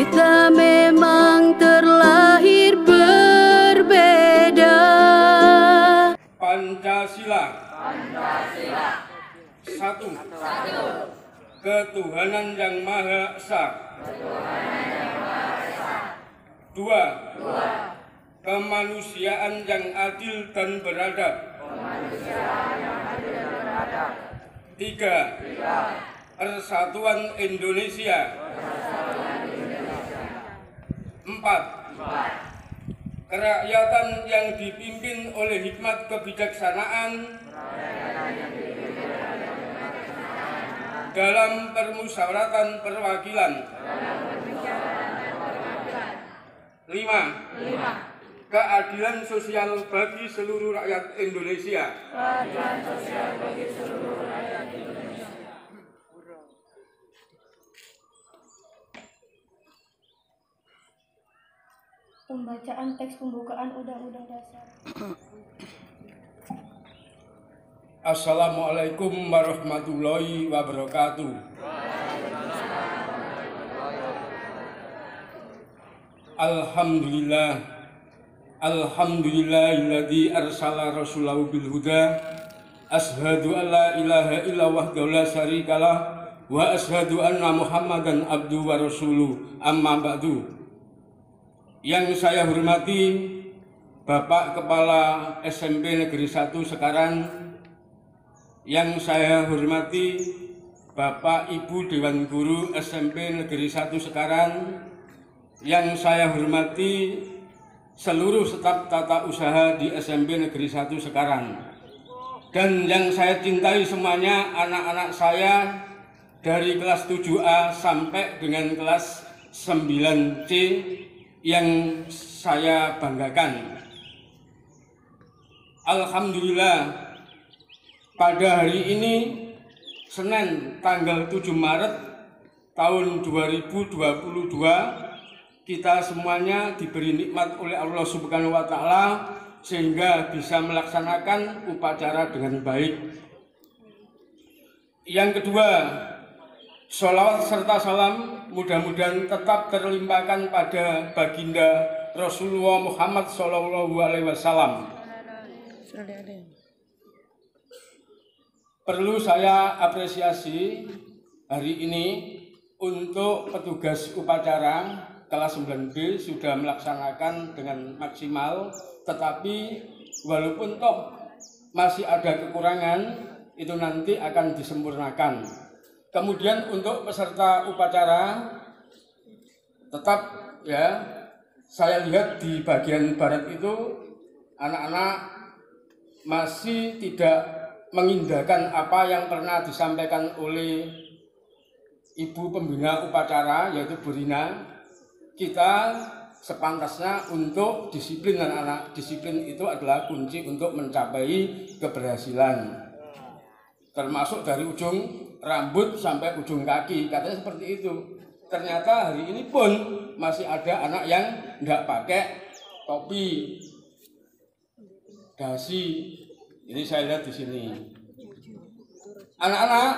Kita memang terlahir berbeda. Pancasila. Satu. Ketuhanan yang Maha Esa. Dua. Kemanusiaan yang adil dan beradab. Tiga. Persatuan Indonesia. Empat. Kerakyatan yang dipimpin oleh hikmat kebijaksanaan dalam permusyawaratan perwakilan. 5. Keadilan sosial bagi seluruh rakyat Indonesia. Pembacaan teks pembukaan Undang-Undang Dasar. Assalamualaikum warahmatullahi wabarakatuh. Alhamdulillah. Alhamdulillahilladzi arsala rasulahu bil huda. Ashhadu an la ilaha illa wahdahu la syarikalah wa ashhadu anna Muhammadan abduhu wa rasuluh. Amma ba'du. Yang saya hormati Bapak Kepala SMP Negeri 1 Sekaran, yang saya hormati Bapak Ibu Dewan Guru SMP Negeri 1 Sekaran, yang saya hormati seluruh staf tata usaha di SMP Negeri 1 Sekaran, dan yang saya cintai semuanya anak-anak saya dari kelas 7A sampai dengan kelas 9C yang saya banggakan. Alhamdulillah, pada hari ini Senin tanggal 7 Maret tahun 2022 kita semuanya diberi nikmat oleh Allah Subhanahu wa taala sehingga bisa melaksanakan upacara dengan baik. Yang kedua, sholawat serta salam mudah-mudahan tetap terlimpahkan pada baginda Rasulullah Muhammad SAW. Perlu saya apresiasi hari ini untuk petugas upacara kelas 9B sudah melaksanakan dengan maksimal, tetapi walaupun toh masih ada kekurangan, itu nanti akan disempurnakan. Kemudian untuk peserta upacara tetap ya, saya lihat di bagian barat itu anak-anak masih tidak mengindahkan apa yang pernah disampaikan oleh Ibu Pembina Upacara, yaitu Bu Rina. Kita sepantasnya untuk disiplin anak-anak. Disiplin itu adalah kunci untuk mencapai keberhasilan. Termasuk dari ujung rambut sampai ujung kaki, katanya seperti itu. Ternyata hari ini pun masih ada anak yang tidak pakai topi, dasi. Ini saya lihat di sini. Anak-anak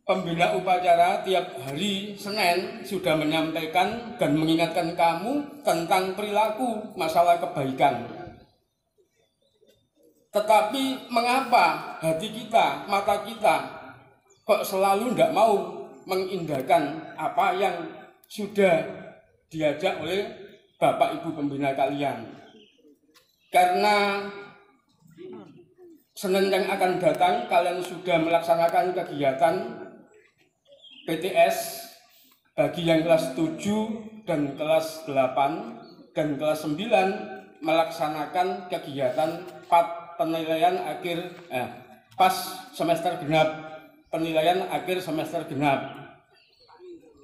pembina upacara tiap hari Senin sudah menyampaikan dan mengingatkan kamu tentang perilaku masalah kebaikan. Tetapi mengapa hati kita, mata kita kok selalu tidak mau mengindahkan apa yang sudah diajak oleh Bapak Ibu pembina kalian? Karena Senin yang akan datang kalian sudah melaksanakan kegiatan PTS bagi yang kelas 7 dan kelas 8 dan kelas 9 melaksanakan kegiatan penilaian akhir pas semester genap, penilaian akhir semester genap.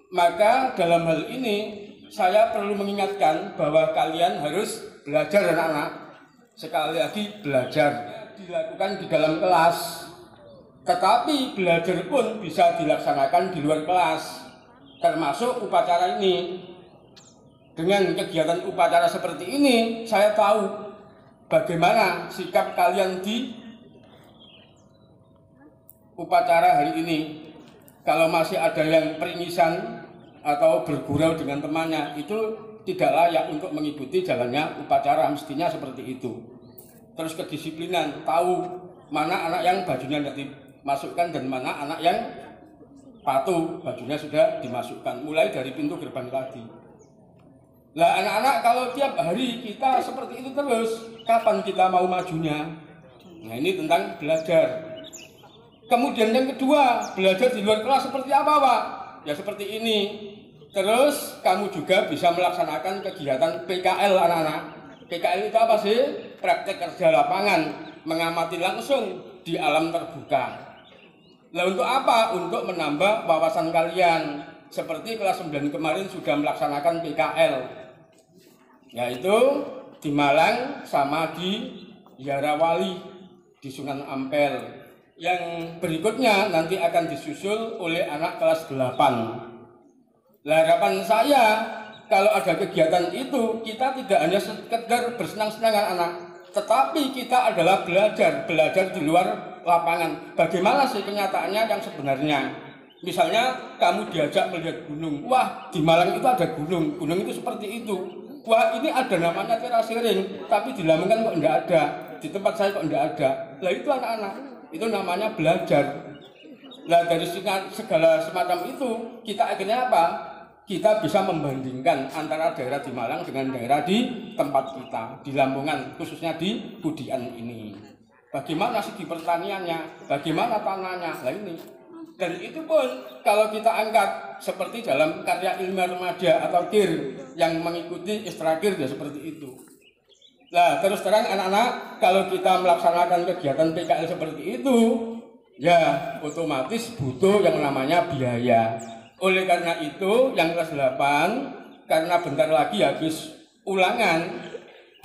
Maka dalam hal ini saya perlu mengingatkan bahwa kalian harus belajar anak-anak. Sekali lagi belajar dilakukan di dalam kelas, tetapi belajar pun bisa dilaksanakan di luar kelas, termasuk upacara ini. Dengan kegiatan upacara seperti ini, saya tahu bagaimana sikap kalian di upacara hari ini. Kalau masih ada yang peringisan, atau bergurau dengan temannya, itu tidak layak untuk mengikuti jalannya upacara, mestinya seperti itu. Terus kedisiplinan, tahu mana anak yang bajunya tidak dimasukkan dan mana anak yang patuh, bajunya sudah dimasukkan, mulai dari pintu gerbang tadi. Lah anak-anak kalau tiap hari kita seperti itu terus, kapan kita mau majunya? Nah ini tentang belajar. Kemudian yang kedua, belajar di luar kelas seperti apa Pak? Ya seperti ini. Terus kamu juga bisa melaksanakan kegiatan PKL anak-anak. PKL itu apa sih? Praktek kerja lapangan, mengamati langsung di alam terbuka. Nah untuk apa? Untuk menambah wawasan kalian. Seperti kelas 9 kemarin sudah melaksanakan PKL, yaitu di Malang sama di Yarawali di Sunan Ampel. Yang berikutnya nanti akan disusul oleh anak kelas 8. Harapan saya kalau ada kegiatan itu kita tidak hanya sekedar bersenang-senang anak, tetapi kita adalah belajar di luar lapangan. Bagaimana sih kenyataannya yang sebenarnya? Misalnya kamu diajak melihat gunung, wah di Malang itu ada gunung itu seperti itu. Wah ini ada namanya terasiring, tapi di Lamongan kok enggak ada, di tempat saya kok enggak ada. Lah itu anak-anak, itu namanya belajar. Nah dari segala semacam itu kita akhirnya apa? Kita bisa membandingkan antara daerah di Malang dengan daerah di tempat kita, di Lamongan, khususnya di Budian ini. Bagaimana segi pertaniannya, bagaimana tanahnya, nah ini. Dan itu pun kalau kita angkat seperti dalam karya ilmiah remaja atau KIR yang mengikuti Istrakir ya seperti itu. Nah terus terang anak-anak, kalau kita melaksanakan kegiatan PKL seperti itu, ya otomatis butuh yang namanya biaya. Oleh karena itu yang kelas 8, karena bentar lagi habis ulangan,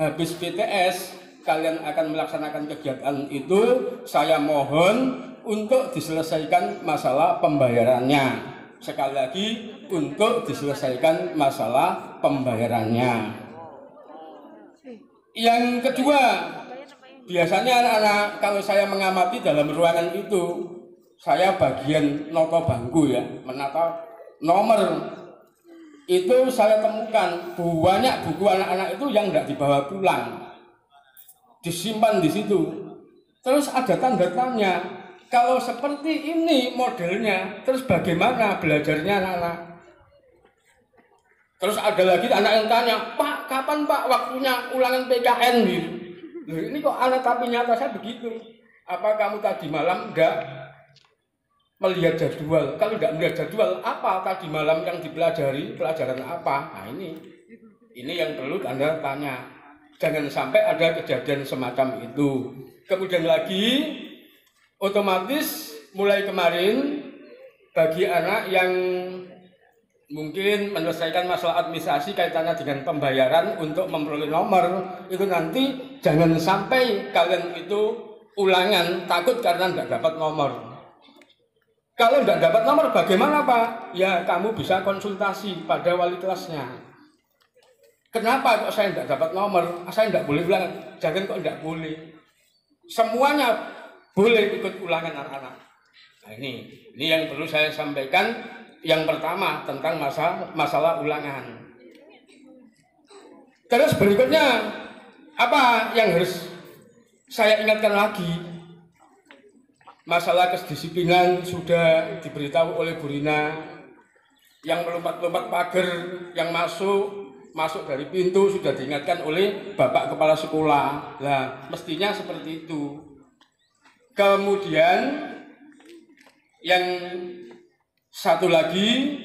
habis PTS, kalian akan melaksanakan kegiatan itu, saya mohon untuk diselesaikan masalah pembayarannya. Sekali lagi, untuk diselesaikan masalah pembayarannya. Yang kedua, biasanya anak-anak kalau saya mengamati dalam ruangan itu, saya bagian noto bangku ya, menata nomor. Itu saya temukan banyak buku anak-anak itu yang tidak dibawa pulang, disimpan di situ. Terus ada tanda tanya, kalau seperti ini modelnya, terus bagaimana belajarnya anak-anak? Terus ada lagi anak yang tanya, Pak, kapan Pak waktunya ulangan PKN gitu? Ini kok anak tapi nyata saya begitu. Apa kamu tadi malam enggak melihat jadwal? Kalau enggak melihat jadwal, apa tadi malam yang dipelajari? Pelajaran apa? Nah ini yang perlu Anda tanya. Jangan sampai ada kejadian semacam itu. Kemudian lagi, otomatis mulai kemarin bagi anak yang mungkin menyelesaikan masalah administrasi kaitannya dengan pembayaran untuk memperoleh nomor, itu nanti jangan sampai kalian itu ulangan takut karena tidak dapat nomor. Kalau tidak dapat nomor bagaimana Pak? Ya kamu bisa konsultasi pada wali kelasnya. Kenapa kok saya tidak dapat nomor? Saya tidak boleh ulangan. Jangan kok tidak boleh. Semuanya boleh ikut ulangan anak-anak. Nah ini yang perlu saya sampaikan. Yang pertama tentang masalah ulangan. Terus berikutnya apa yang harus saya ingatkan lagi? Masalah kedisiplinan sudah diberitahu oleh Bu Rina. Yang melompat-lompat pagar, yang masuk dari pintu sudah diingatkan oleh Bapak Kepala Sekolah. Nah, mestinya seperti itu. Kemudian yang satu lagi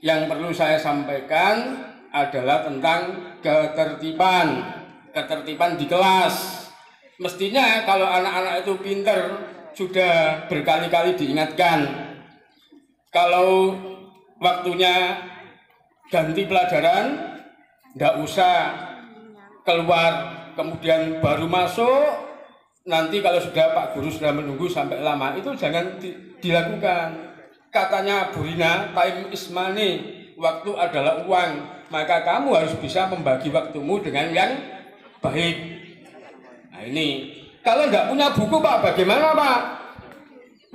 yang perlu saya sampaikan adalah tentang ketertiban di kelas. Mestinya kalau anak-anak itu pinter sudah berkali-kali diingatkan. Kalau waktunya ganti pelajaran, tidak usah keluar, kemudian baru masuk. Nanti kalau sudah Pak Guru sudah menunggu sampai lama, itu jangan dilakukan. Katanya Bu Rina, time is money, waktu adalah uang. Maka kamu harus bisa membagi waktumu dengan yang baik. Nah ini, kalau nggak punya buku Pak, bagaimana Pak?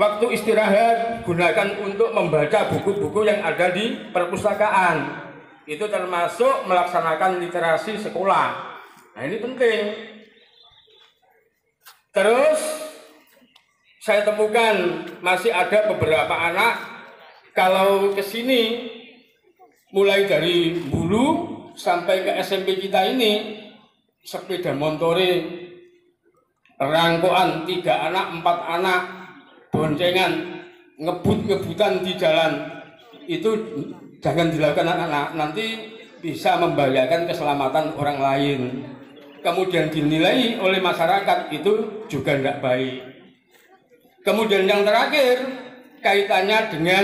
Waktu istirahat gunakan untuk membaca buku-buku yang ada di perpustakaan. Itu termasuk melaksanakan literasi sekolah. Nah, ini penting. Terus saya temukan masih ada beberapa anak kalau ke sini mulai dari Bulu sampai ke SMP kita ini sepeda montore rangkoan 3 anak 4 anak boncengan ngebut-ngebutan di jalan itu jangan dilakukan anak-anak, nanti bisa membahayakan keselamatan orang lain, kemudian dinilai oleh masyarakat itu juga tidak baik. Kemudian yang terakhir kaitannya dengan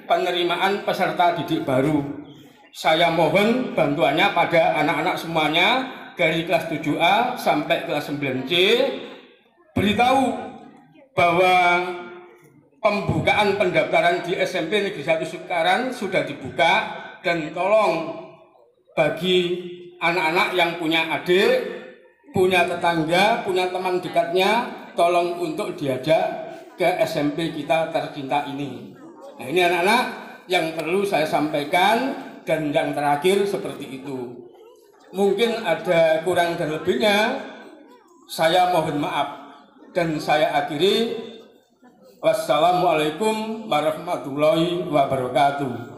penerimaan peserta didik baru, saya mohon bantuannya pada anak-anak semuanya dari kelas 7A sampai kelas 9C beritahu bahwa pembukaan pendaftaran di SMP Negeri 1 Sukaran sudah dibuka, dan tolong bagi anak-anak yang punya adik, punya tetangga, punya teman dekatnya, tolong untuk diajak ke SMP kita tercinta ini. Nah, ini anak-anak yang perlu saya sampaikan, dan yang terakhir seperti itu. Mungkin ada kurang dan lebihnya, saya mohon maaf, dan saya akhiri. Wassalamualaikum warahmatullahi wabarakatuh.